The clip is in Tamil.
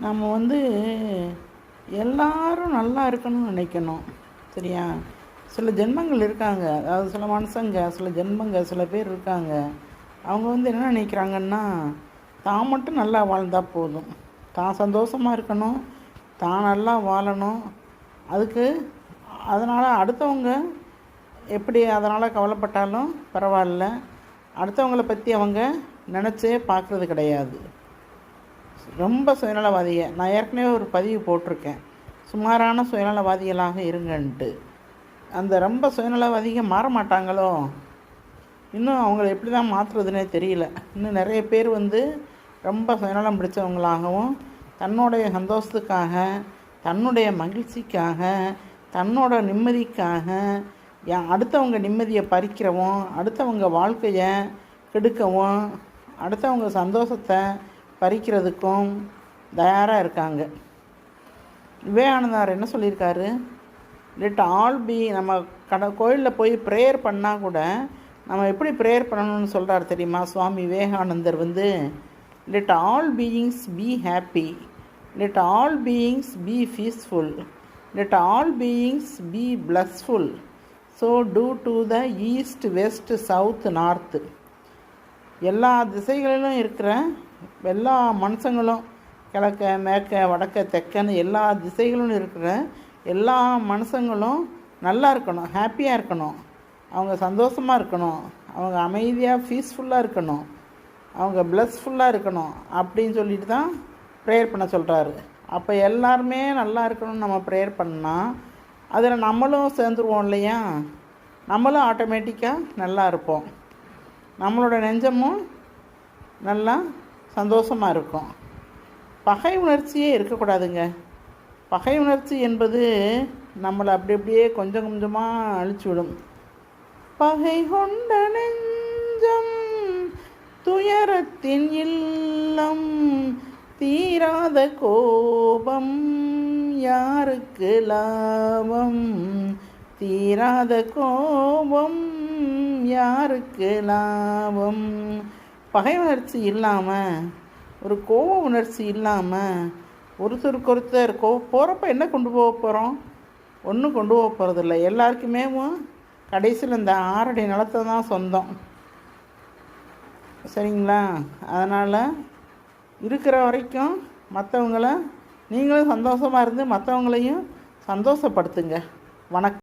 நம்ம வந்து எல்லாரும் நல்லா இருக்கணும்னு நினைக்கணும். சரியா? சில ஜென்மங்கள் இருக்காங்க, அதாவது சில மனுஷங்க, சில ஜென்மங்க, சில பேர் இருக்காங்க. அவங்க வந்து என்ன நினைக்கிறாங்கன்னா, தான் மட்டும் நல்லா வாழ்ந்தால் போதும், தான் சந்தோஷமாக இருக்கணும், தான் நல்லா வாழணும். அதுக்கு அதனால் அடுத்தவங்க எப்படி அதனால் கவலைப்பட்டாலும் பரவாயில்ல, அடுத்தவங்களை பற்றி அவங்க நினச்சே பார்க்குறது கிடையாது. ரொம்ப சுயநலவாதிக. நான் ஏற்கனவே ஒரு பதிவு போட்டிருக்கேன், சுமாரான சுயநலவாதிகளாக இருங்கன்ட்டு. அந்த ரொம்ப சுயநலவாதிக மாற மாட்டாங்களோ? இன்னும் அவங்கள எப்படி தான் மாற்றுறதுனே தெரியல. இன்னும் நிறைய பேர் வந்து ரொம்ப சுயநலம் பிடிச்சவங்களாகவும், தன்னுடைய சந்தோஷத்துக்காக, தன்னுடைய மகிழ்ச்சிக்காக, தன்னோட நிம்மதிக்காக அடுத்தவங்க நிம்மதியை பறிக்கிறவும், அடுத்தவங்க வாழ்க்கையை கெடுக்கவும், அடுத்தவங்க சந்தோஷத்தை பறிக்கிறதுக்கும் தயாராக இருக்காங்க. விவேகானந்தார் என்ன சொல்லியிருக்காரு? Let all B. நம்ம கோயிலில் போய் ப்ரேயர் பண்ணால் கூட நம்ம எப்படி ப்ரேயர் பண்ணணும்னு சொல்கிறார் தெரியுமா? சுவாமி விவேகானந்தர் வந்து, let all beings be happy, let all beings be peaceful, let all beings be blissful, so to to the east west south north. எல்லா திசைகளிலும் இருக்கிற எல்லா மனுஷங்களும், கிழக்க மேற்க வடக்க தெற்கன்னு எல்லா திசைகளும் இருக்கிற எல்லா மனுஷங்களும் நல்லா இருக்கணும், ஹாப்பியாக இருக்கணும், அவங்க சந்தோஷமாக இருக்கணும், அவங்க அமைதியாக பீஸ்ஃபுல்லாக இருக்கணும், அவங்க பிளஸ்ஃபுல்லாக இருக்கணும் அப்படின்னு சொல்லிட்டு தான் ப்ரேயர் பண்ண சொல்கிறாரு. அப்போ எல்லாருமே நல்லா இருக்கணும்னு நம்ம ப்ரேயர் பண்ணால் அதில் நம்மளும் சேர்ந்துருவோம் இல்லையா? நம்மளும் ஆட்டோமேட்டிக்காக நல்லா இருப்போம், நம்மளோட நெஞ்சமும் நல்லா சந்தோஷமாக இருக்கும். பகை உணர்ச்சியே இருக்கக்கூடாதுங்க. பகை உணர்ச்சி என்பது நம்மளை அப்படி அப்படியே கொஞ்சம் கொஞ்சமாக அழிச்சு விடும். பகை கொண்ட நெஞ்சம் துயரத்தின் இல்லம், தீராத கோபம் யாருக்கு லாபம், தீராத கோபம் யாருக்கு லாபம். பகை உணர்ச்சி இல்லாமல், ஒரு கோப உணர்ச்சி இல்லாமல், ஒருத்தருக்கொருத்தர் போகிறப்ப என்ன கொண்டு போக போகிறோம்? ஒன்றும் கொண்டு போக போகிறதில்ல. எல்லாருக்குமே கடைசியில் இந்த 6 அடி நிலத்தை தான் சொந்தம். சரிங்களா? அதனால் இருக்கிற வரைக்கும் மற்றவங்கள நீங்களும் சந்தோஷமாக இருந்து மற்றவங்களையும் சந்தோஷப்படுத்துங்க. வணக்கம்.